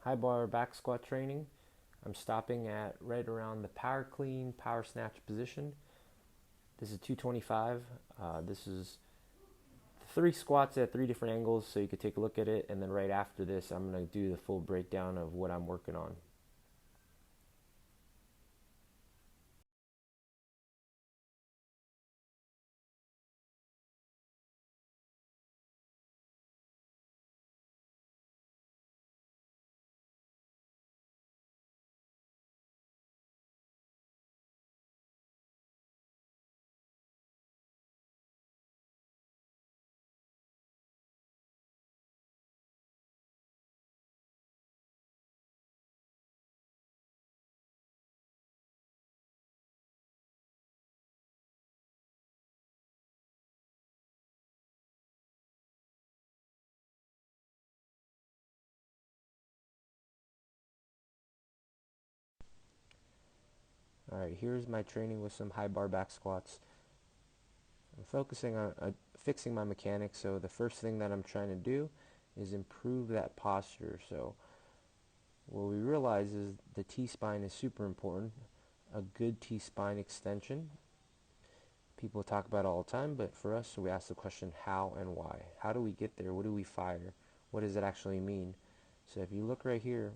High bar back squat training. I'm stopping at right around the power clean, power snatch position. This is 225. This is three squats at three different angles, so you could take a look at it. And then right after this, I'm going to do the full breakdown of what I'm working on. All right, here's my training with some high bar back squats. I'm focusing on fixing my mechanics, so the first thing that I'm trying to do is improve that posture. So what we realize is the T-spine is super important. A good T-spine extension. People talk about it all the time, but for us, so we ask the question how and why. How do we get there? What do we fire? What does it actually mean? So if you look right here,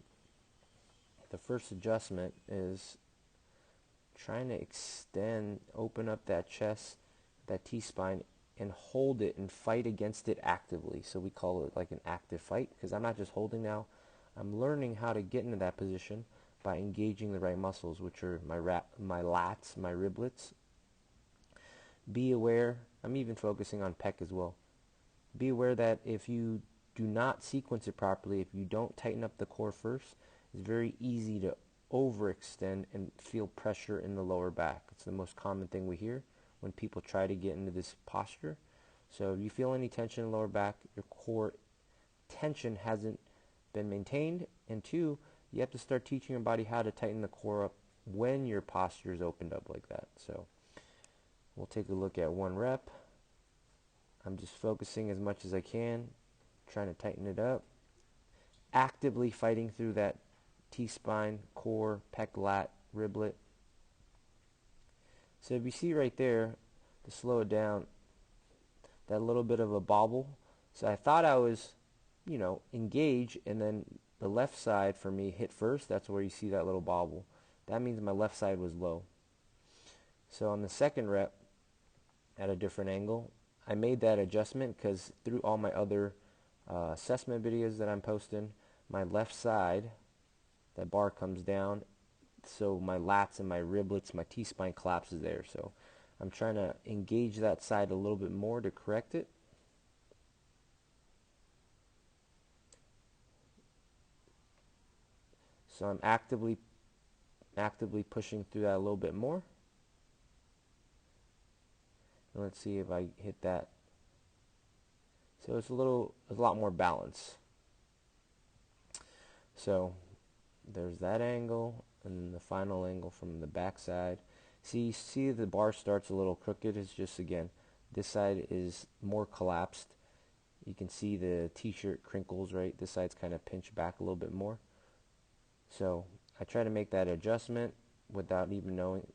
the first adjustment is trying to extend, open up that chest, that T-spine, and hold it and fight against it actively. So we call it like an active fight, because I'm not just holding now. I'm learning how to get into that position by engaging the right muscles, which are my lats, my riblets. Be aware, I'm even focusing on pec as well. Be aware that if you do not sequence it properly, if you don't tighten up the core first, it's very easy to overextend and feel pressure in the lower back. It's the most common thing we hear when people try to get into this posture. So if you feel any tension in the lower back, your core tension hasn't been maintained. And two, you have to start teaching your body how to tighten the core up when your posture is opened up like that. So we'll take a look at one rep. I'm just focusing as much as I can, trying to tighten it up, actively fighting through that T-spine, core, pec, lat, riblet. So if you see right there, to slow it down, that little bit of a bobble. So I thought I was, engaged, and then the left side for me hit first. That's where you see that little bobble. That means my left side was low. So on the second rep, at a different angle, I made that adjustment because through all my other assessment videos that I'm posting, my left side, that bar comes down, so my lats and my riblets, my T-spine collapses there. So I'm trying to engage that side a little bit more to correct it. So I'm actively pushing through that a little bit more. And let's see if I hit that. So it's a lot more balance. So there's that angle, and then the final angle from the back side. See the bar starts a little crooked. It's just, again, this side is more collapsed. You can see the t-shirt crinkles, right? This side's kind of pinched back a little bit more. So I try to make that adjustment without even knowing.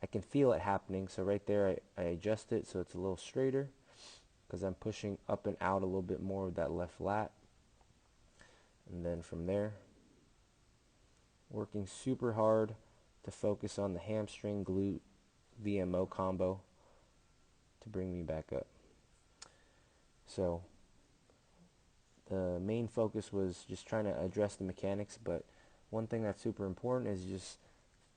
I can feel it happening. So right there, I adjust it so it's a little straighter because I'm pushing up and out a little bit more with that left lat. And then from there, working super hard to focus on the hamstring glute VMO combo to bring me back up. So the main focus was just trying to address the mechanics, but one thing that's super important is just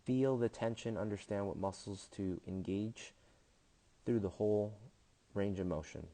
feel the tension, understand what muscles to engage through the whole range of motion.